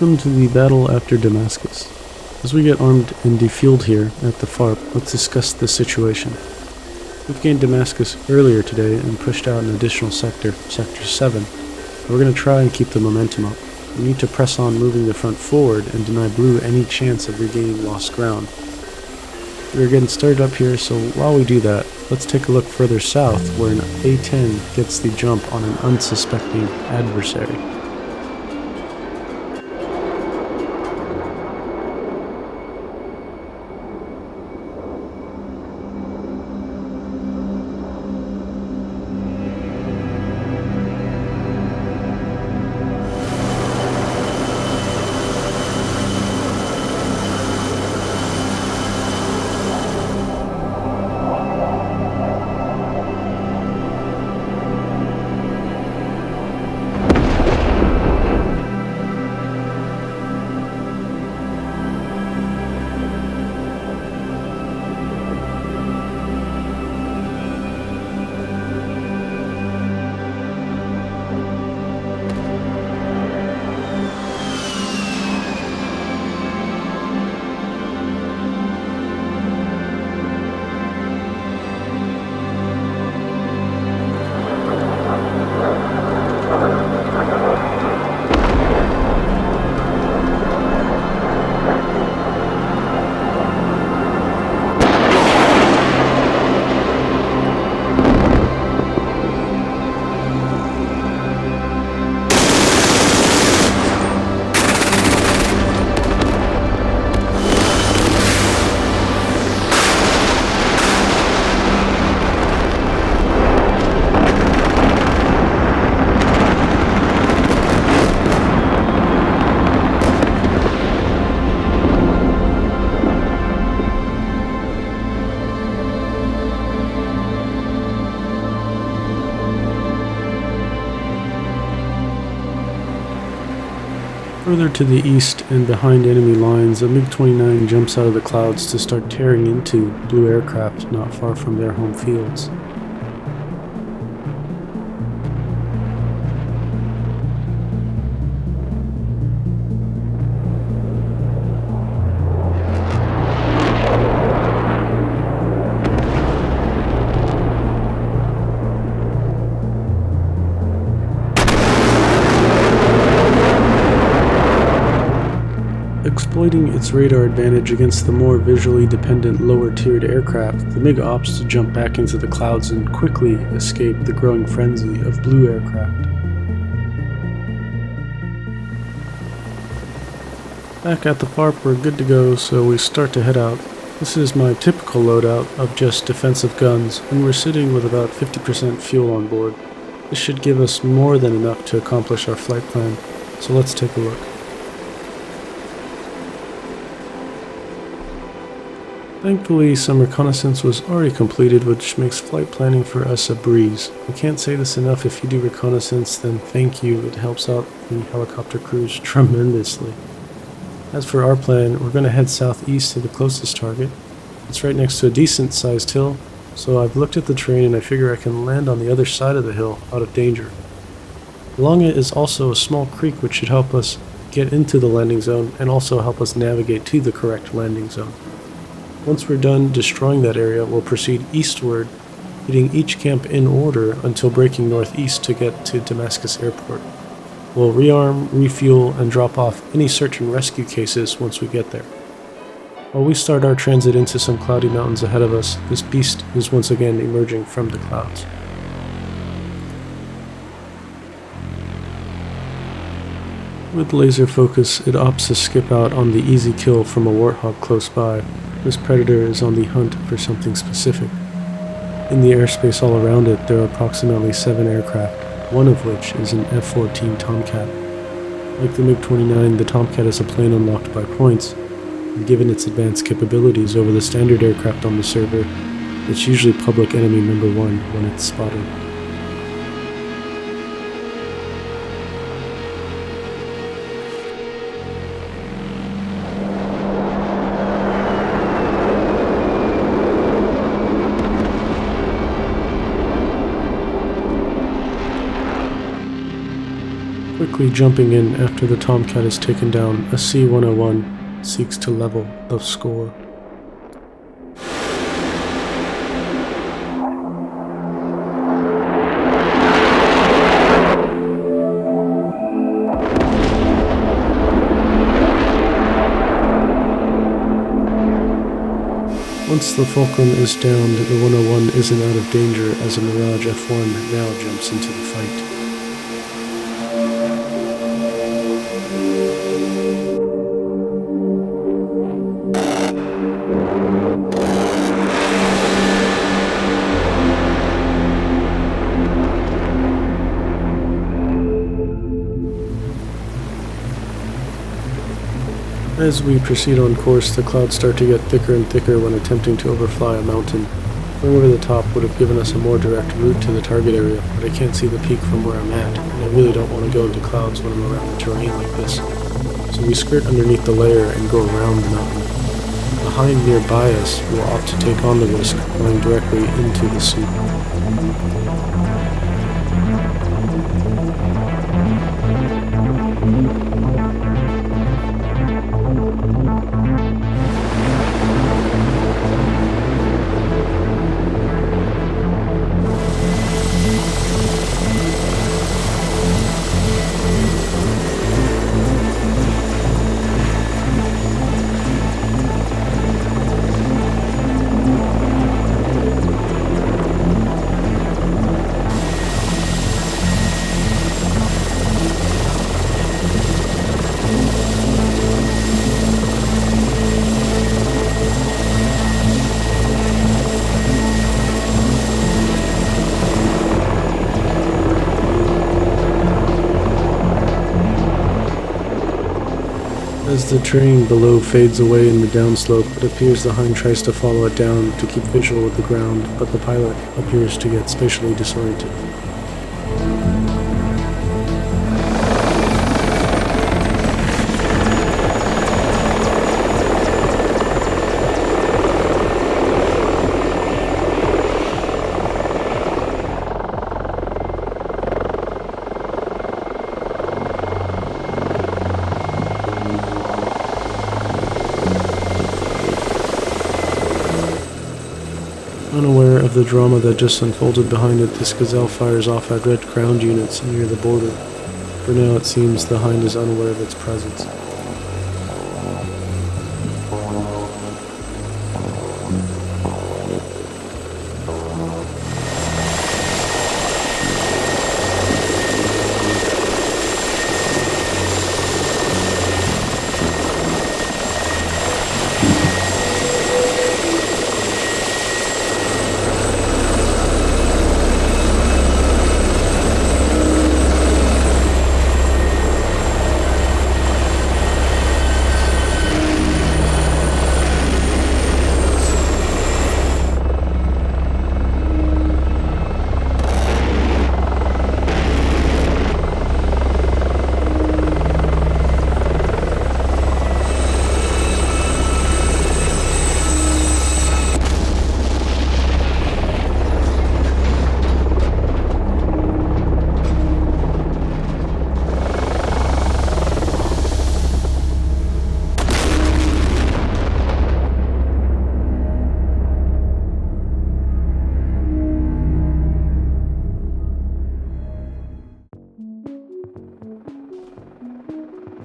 Welcome to the battle after Damascus. As we get armed and defueled here at the FARP, let's discuss the situation. We've gained Damascus earlier today and pushed out an additional sector, Sector 7. We're going to try and keep the momentum up. We need to press on moving the front forward and deny Blue any chance of regaining lost ground. We're getting started up here, so while we do that, let's take a look further south where an A-10 gets the jump on an unsuspecting adversary. Further to the east and behind enemy lines, a MiG-29 jumps out of the clouds to start tearing into Blue aircraft not far from their home fields. Exploiting its radar advantage against the more visually dependent lower-tiered aircraft, the MiG opts to jump back into the clouds and quickly escape the growing frenzy of Blue aircraft. Back at the FARP, we're good to go, so we start to head out. This is my typical loadout of just defensive guns, and we're sitting with about 50% fuel on board. This should give us more than enough to accomplish our flight plan, so let's take a look. Thankfully, some reconnaissance was already completed, which makes flight planning for us a breeze. I can't say this enough: if you do reconnaissance, then thank you, it helps out the helicopter crews tremendously. As for our plan, we're going to head southeast to the closest target. It's right next to a decent sized hill, so I've looked at the terrain and I figure I can land on the other side of the hill out of danger. Along it is also a small creek which should help us get into the landing zone and also help us navigate to the correct landing zone. Once we're done destroying that area, we'll proceed eastward, hitting each camp in order until breaking northeast to get to Damascus Airport. We'll rearm, refuel, and drop off any search and rescue cases once we get there. While we start our transit into some cloudy mountains ahead of us, this beast is once again emerging from the clouds. With laser focus, it opts to skip out on the easy kill from a Warthog close by. This predator is on the hunt for something specific. In the airspace all around it, there are approximately 7 aircraft, one of which is an F-14 Tomcat. Like the MiG-29, the Tomcat is a plane unlocked by points, and given its advanced capabilities over the standard aircraft on the server, it's usually public enemy number 1 when it's spotted. quickly jumping in after the Tomcat is taken down, a C-101 seeks to level the score. Once the fulcrum is downed, the 101 isn't out of danger as a Mirage F1 now jumps into the fight. As we proceed on course, the clouds start to get thicker and thicker when attempting to overfly a mountain. Going over the top would have given us a more direct route to the target area, but I can't see the peak from where I'm at, and I really don't want to go into clouds when I'm around the terrain like this. So we skirt underneath the layer and go around the mountain. The hind nearby us will opt to take on the risk, going directly into the soup. As the terrain below fades away in the downslope, it appears the hind tries to follow it down to keep visual with the ground, but the pilot appears to get spatially disoriented. Unaware of the drama that just unfolded behind it, this Gazelle fires off at red ground units near the border. For now, it seems the hind is unaware of its presence.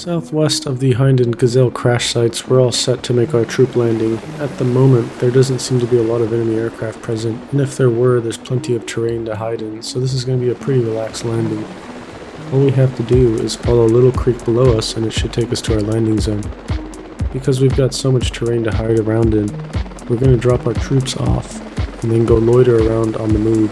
Southwest of the Hind and Gazelle crash sites, we're all set to make our troop landing. At the moment, there doesn't seem to be a lot of enemy aircraft present, and if there were, there's plenty of terrain to hide in, so this is going to be a pretty relaxed landing. All we have to do is follow a little creek below us and it should take us to our landing zone. Because we've got so much terrain to hide around in, we're going to drop our troops off and then go loiter around on the move.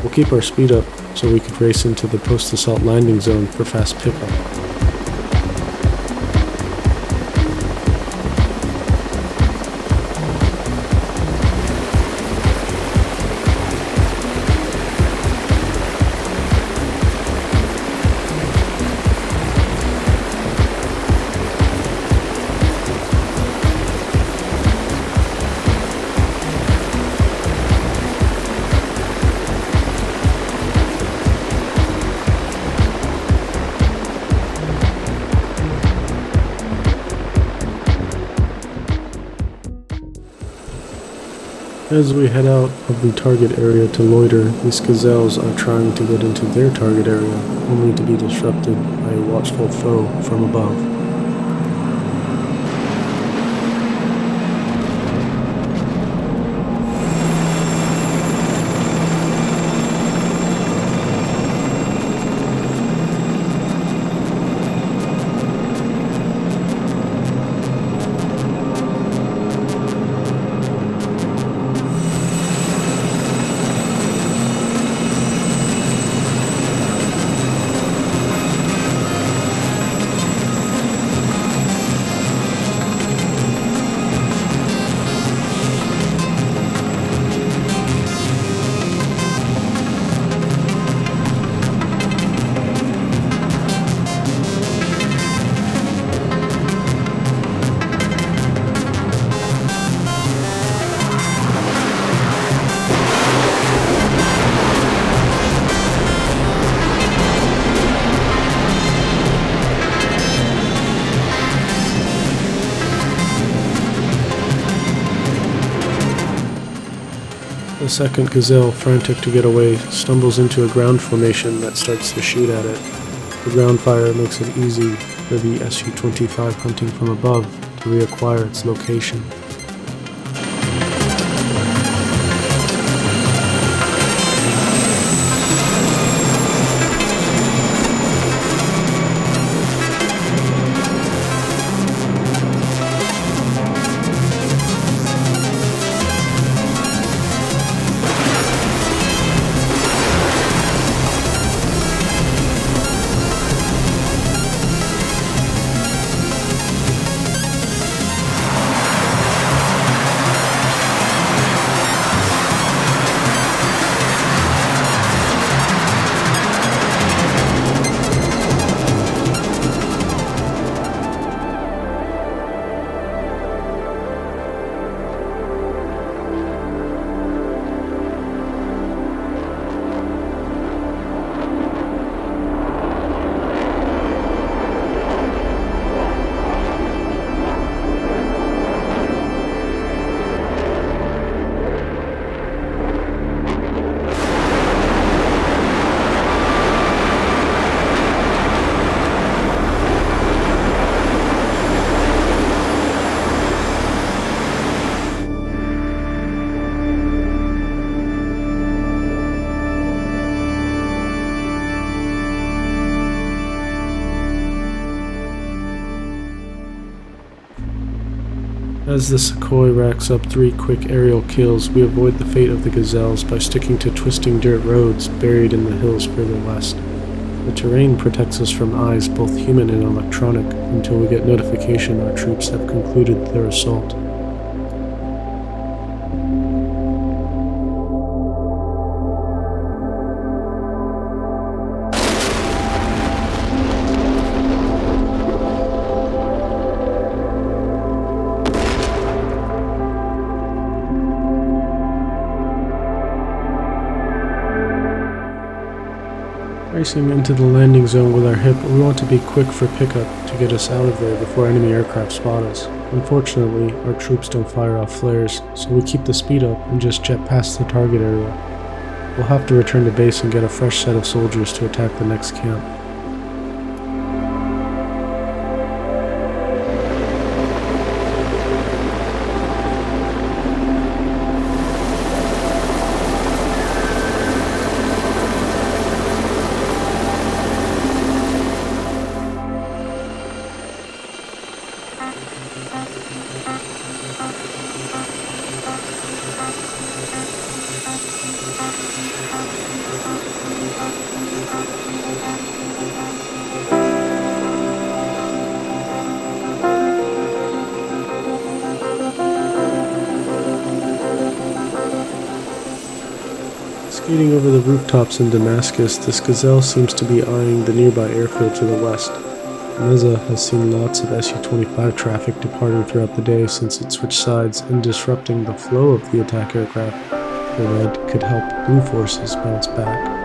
We'll keep our speed up so we could race into the post-assault landing zone for fast pickup. As we head out of the target area to loiter, these gazelles are trying to get into their target area, only to be disrupted by a watchful foe from above. The second Gazelle, frantic to get away, stumbles into a ground formation that starts to shoot at it. The ground fire makes it easy for the Su-25 hunting from above to reacquire its location. As the Sukhoi racks up 3 quick aerial kills, we avoid the fate of the Gazelles by sticking to twisting dirt roads buried in the hills further west. The terrain protects us from eyes both human and electronic until we get notification our troops have concluded their assault. Racing into the landing zone with our hip, we want to be quick for pickup to get us out of there before enemy aircraft spot us. Unfortunately, our troops don't fire off flares, so we keep the speed up and just jet past the target area. We'll have to return to base and get a fresh set of soldiers to attack the next camp. Skating over the rooftops in Damascus, this Gazelle seems to be eyeing the nearby airfield to the west. Meza has seen lots of Su-25 traffic departing throughout the day since it switched sides, and disrupting the flow of the attack aircraft the red could help blue forces bounce back.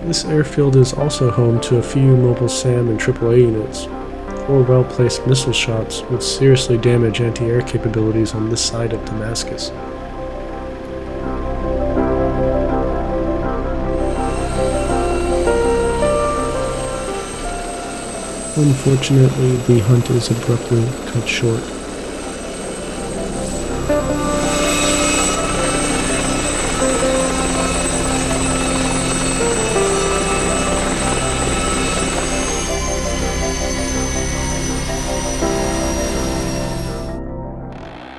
This airfield is also home to a few mobile SAM and AAA units. 4 well-placed missile shops would seriously damage anti-air capabilities on this side of Damascus. Unfortunately, the hunt is abruptly cut short.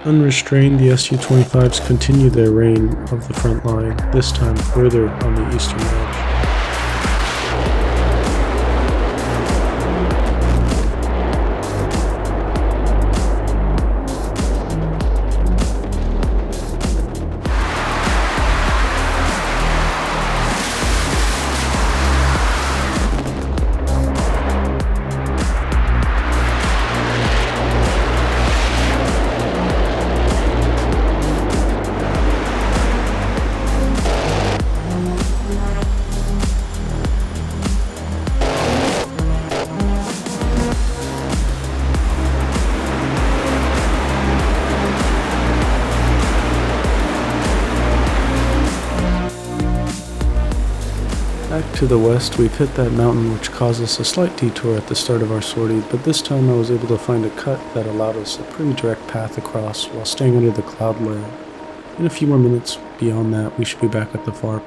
Unrestrained, the Su-25s continue their reign of the front line, this time further on the eastern edge. Back to the west, we've hit that mountain which caused us a slight detour at the start of our sortie, but this time I was able to find a cut that allowed us a pretty direct path across while staying under the cloud layer. In a few more minutes beyond that, we should be back at the FARP.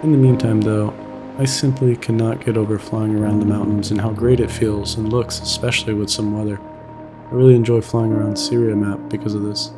In the meantime though, I simply cannot get over flying around the mountains and how great it feels and looks, especially with some weather. I really enjoy flying around Syria map because of this.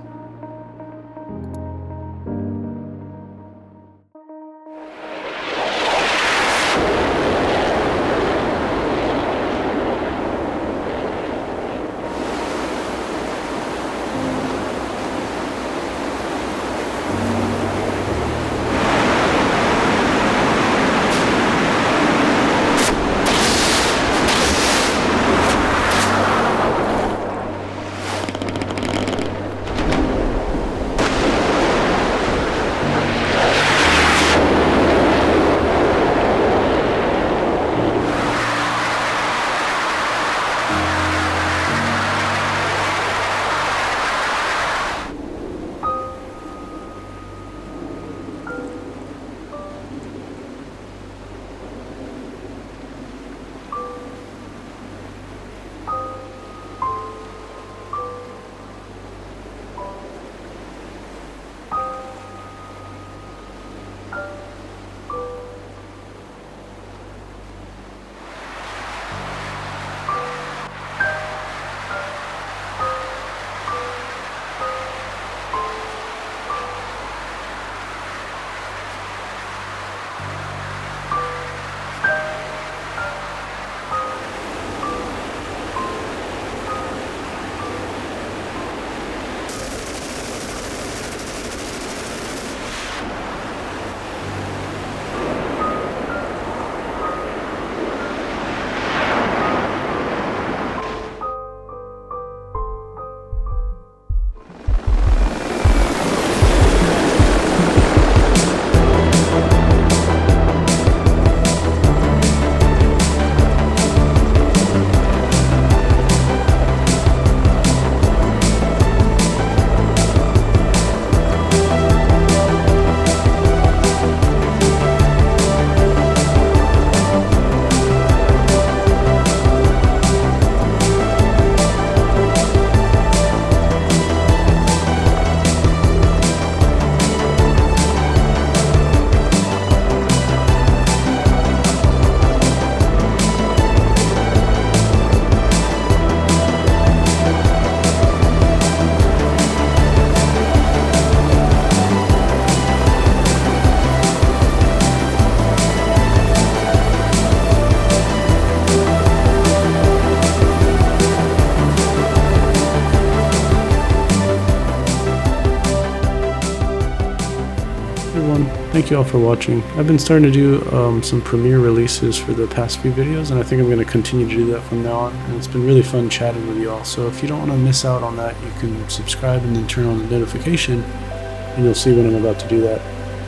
Thank you all for watching. I've been starting to do some premiere releases for the past few videos, and I think I'm going to continue to do that from now on, and it's been really fun chatting with you all. So if you don't want to miss out on that, you can subscribe and then turn on the notification, and you'll see when I'm about to do that.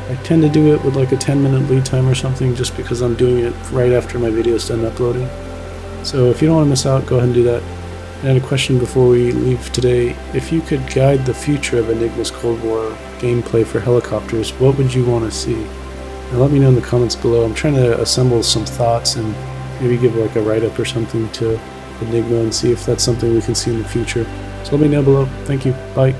I tend to do it with like a 10-minute lead time or something, just because I'm doing it right after my video's done uploading. So if you don't want to miss out, go ahead and do that. And a question before we leave today: if you could guide the future of Enigma's Cold War gameplay for helicopters, what would you want to see? And let me know in the comments below. I'm trying to assemble some thoughts and maybe give like a write-up or something to Enigma and see if that's something we can see in the future. So let me know below. Thank you. Bye.